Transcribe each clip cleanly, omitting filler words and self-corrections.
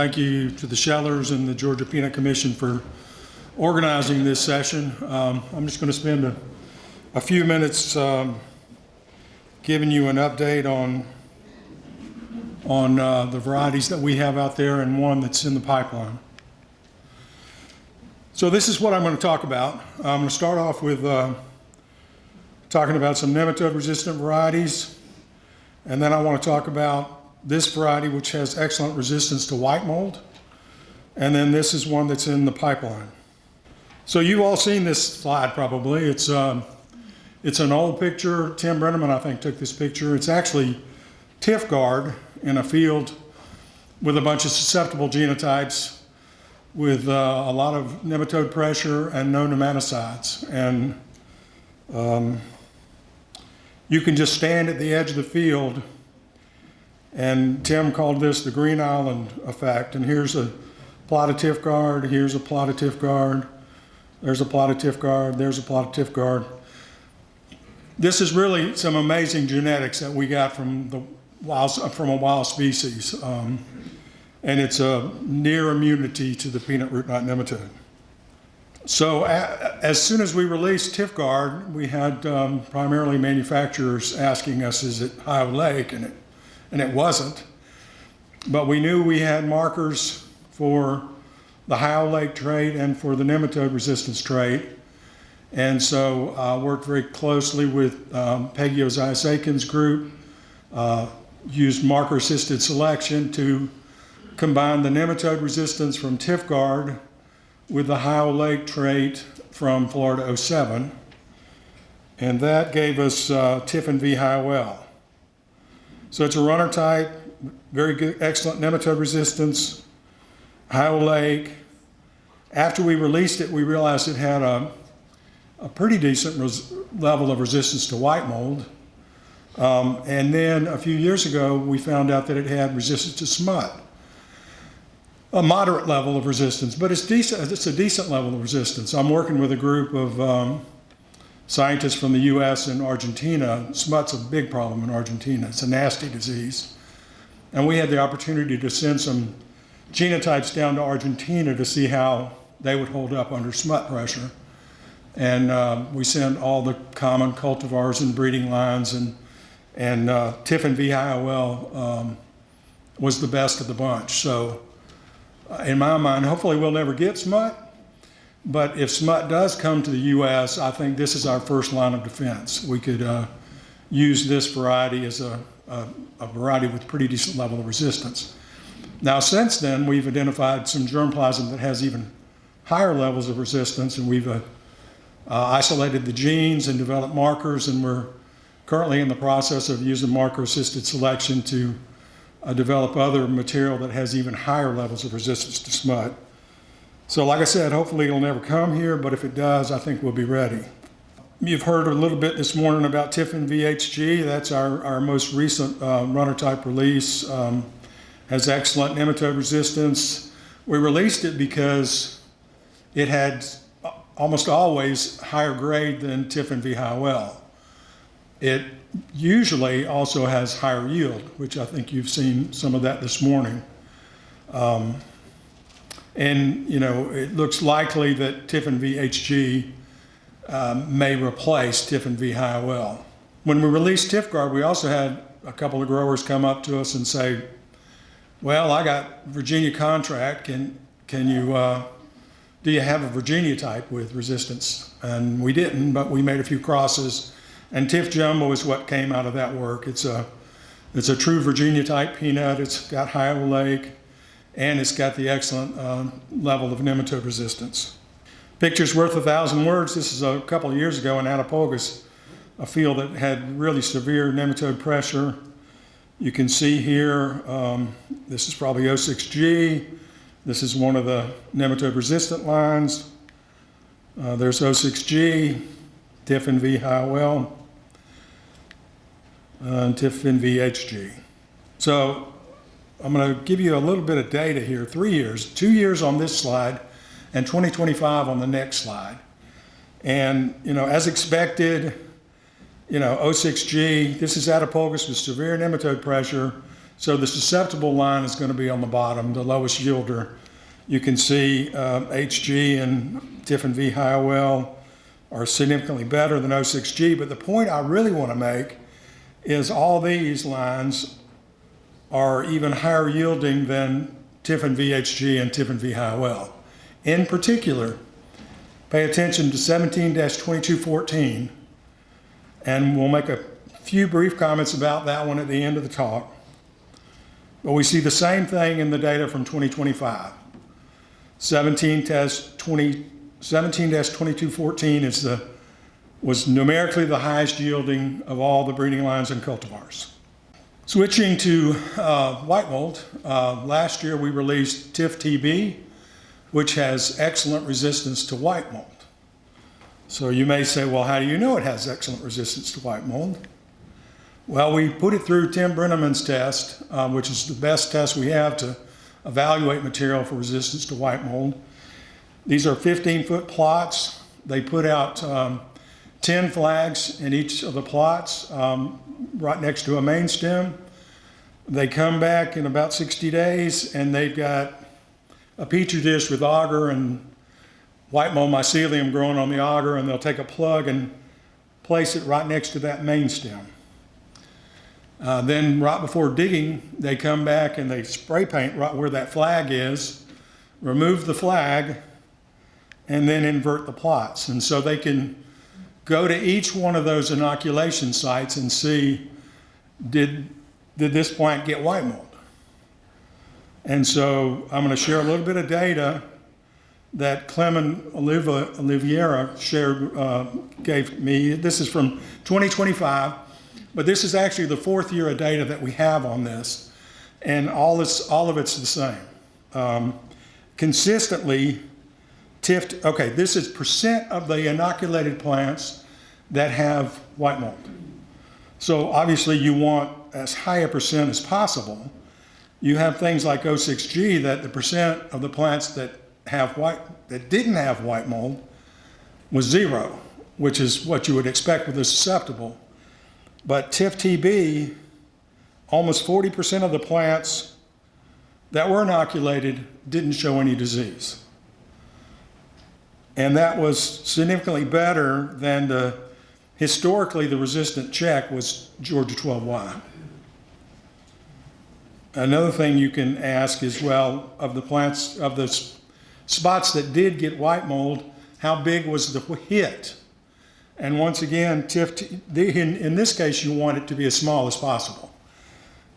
thank you to the Shellers and the Georgia Peanut Commission for organizing this session. I'm just going to spend a few minutes giving you an update on the varieties that we have out there and one that's in the pipeline. So this is what I'm going to talk about. I'm going to start off with talking about some nematode-resistant varieties, and then I want to talk about this variety which has excellent resistance to white mold, and then this is one that's in the pipeline. So you've all seen this slide probably. It's an old picture. Tim Brenneman, I think, took this picture. It's actually Tifgard in a field with a bunch of susceptible genotypes with a lot of nematode pressure and no nematicides. And you can just stand at the edge of the field, and Tim called this the Green Island effect. And here's a plot of Tifgard, here's a plot of Tifgard, there's a plot of Tifgard, there's a plot of Tifgard. This is really some amazing genetics that we got from a wild species. And it's a near immunity to the peanut root knot nematode. So as soon as we released Tifgard, we had primarily manufacturers asking us, is it High Lake? And it wasn't. But we knew we had markers for the High Lake trait and for the nematode resistance trait. And so I worked very closely with Peggy Ozias-Aiken's group, used marker-assisted selection to combine the nematode resistance from Tifgard with the High Lake trait from Florida 07. And that gave us Tiffin V. Highwell. So it's a runner type, very good, excellent nematode resistance, High Lake. After we released it, we realized it had a pretty decent level of resistance to white mold. And then a few years ago, we found out that it had resistance to smut. A moderate level of resistance, but it's decent. It's a decent level of resistance. I'm working with a group of scientists from the US and Argentina. Smut's a big problem in Argentina. It's a nasty disease. And we had the opportunity to send some genotypes down to Argentina to see how they would hold up under smut pressure. And we sent all the common cultivars and breeding lines, and Tiffin V. Highwell was the best of the bunch. So in my mind, hopefully we'll never get smut, but if smut does come to the US, I think this is our first line of defense. We could use this variety as a variety with pretty decent level of resistance. Now, since then, we've identified some germplasm that has even higher levels of resistance, and we've isolated the genes and developed markers, and we're currently in the process of using marker-assisted selection to develop other material that has even higher levels of resistance to smut. So like I said, hopefully it'll never come here, but if it does, I think we'll be ready. You've heard a little bit this morning about Tiffin VHG. That's our most recent runner type release. Has excellent nematode resistance. We released it because it had almost always higher grade than Tiffin V. Highwell. It usually also has higher yield, which I think you've seen some of that this morning. And you know, it looks likely that Tiffin VHG may replace Tiffin V. Highwell. When we released Tifgard, we also had a couple of growers come up to us and say, well, I got Virginia contract, do you have a Virginia type with resistance? And we didn't, but we made a few crosses. And Tif Jumbo is what came out of that work. It's a true Virginia type peanut. It's got High Lake, and it's got the excellent level of nematode resistance. Picture's worth 1,000 words. This is a couple of years ago in Anapogas, a field that had really severe nematode pressure. You can see here, this is probably 06G. This is one of the nematode resistant lines. There's 06G, Tiffin V. Highwell, and Tiffin VHG. So I'm going to give you a little bit of data here, 3 years, 2 years on this slide, and 2025 on the next slide. And, you know, as expected, you know, 06G, this is Anapogas with severe nematode pressure. So the susceptible line is going to be on the bottom, the lowest yielder. You can see HG and Tiffin V Hiowell are significantly better than 06G, but the point I really want to make is all these lines are even higher yielding than Tiffin VHG and Tiffin V Hiowell. In particular, pay attention to 17-2214, and we'll make a few brief comments about that one at the end of the talk. But we see the same thing in the data from 2025. 17-2214 was numerically the highest yielding of all the breeding lines and cultivars. Switching to white mold, last year we released TIF-TB, which has excellent resistance to white mold. So you may say, well, how do you know it has excellent resistance to white mold? Well, we put it through Tim Brenneman's test, which is the best test we have to evaluate material for resistance to white mold. These are 15-foot plots. They put out 10 flags in each of the plots right next to a main stem. They come back in about 60 days and they've got a petri dish with agar and white mold mycelium growing on the agar, and they'll take a plug and place it right next to that main stem. Then right before digging, they come back and they spray paint right where that flag is, remove the flag, and then invert the plots. And so they can go to each one of those inoculation sites and see, did this plant get white mold? And so I'm going to share a little bit of data that Clement Oliveira gave me. This is from 2025. But this is actually the fourth year of data that we have on this, and all of it's the same. Consistently, this is percent of the inoculated plants that have white mold. So obviously you want as high a percent as possible. You have things like 06G that the percent of the plants that didn't have white mold was 0, which is what you would expect with a susceptible. But TIF-TB, almost 40% of the plants that were inoculated didn't show any disease. And that was significantly better than historically the resistant check was Georgia 12Y. Another thing you can ask is, well, of the plants, of the spots that did get white mold, how big was the hit? And once again, in this case, you want it to be as small as possible.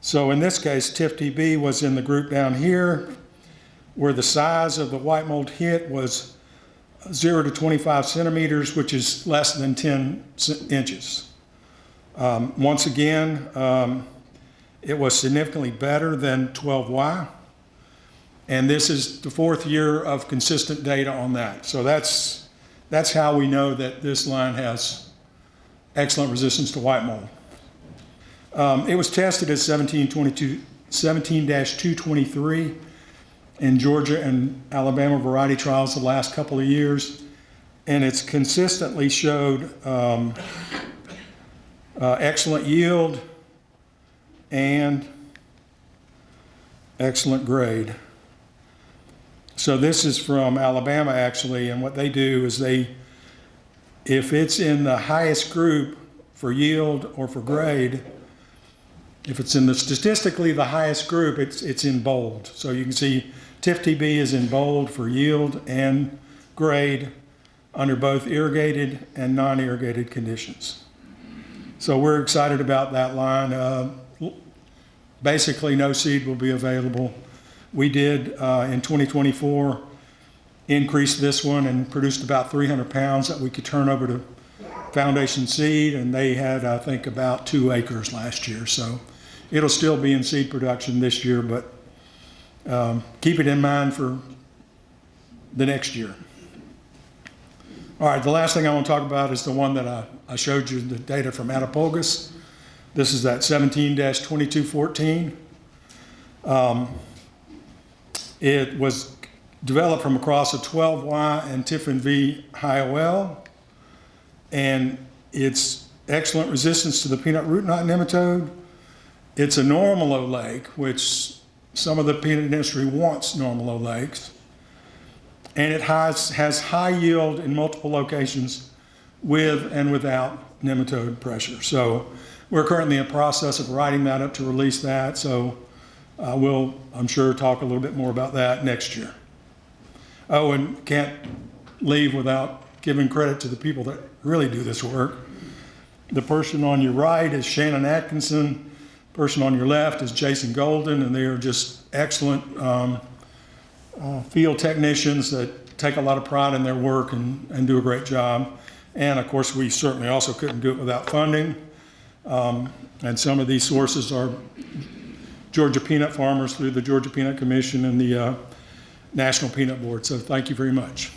So in this case, TIF-TB was in the group down here, where the size of the white mold hit was 0 to 25 centimeters, which is less than 10 inches. Once again, it was significantly better than 12Y. And this is the fourth year of consistent data on that. So that's how we know that this line has excellent resistance to white mold. It was tested as 17-223 in Georgia and Alabama variety trials the last couple of years, and it's consistently showed excellent yield and excellent grade. So this is from Alabama, actually, and what they do is if it's in the highest group for yield or for grade, if it's in the statistically the highest group, it's in bold. So you can see TIF-TB is in bold for yield and grade under both irrigated and non-irrigated conditions. So we're excited about that line. Basically, no seed will be available. We did, in 2024, increase this one and produced about 300 pounds that we could turn over to Foundation Seed, and they had, I think, about 2 acres last year. So it'll still be in seed production this year, but keep it in mind for the next year. All right, the last thing I want to talk about is the one that I showed you, the data from Attapulgis. This is that 17-2214. It was developed from across a 12Y and Tiffin V Hiowell, and it's excellent resistance to the peanut root knot nematode, It's a normalo lake, which some of the peanut industry wants normalo lakes. And it has high yield in multiple locations with and without nematode pressure. So we're currently in the process of writing that up to release that. So we'll, I'm sure, talk a little bit more about that next year. Oh, and can't leave without giving credit to the people that really do this work. The person on your right is Shannon Atkinson. The person on your left is Jason Golden, and they are just excellent field technicians that take a lot of pride in their work and do a great job. And of course, we certainly also couldn't do it without funding. And some of these sources are Georgia peanut farmers through the Georgia Peanut Commission and the National Peanut Board. So thank you very much.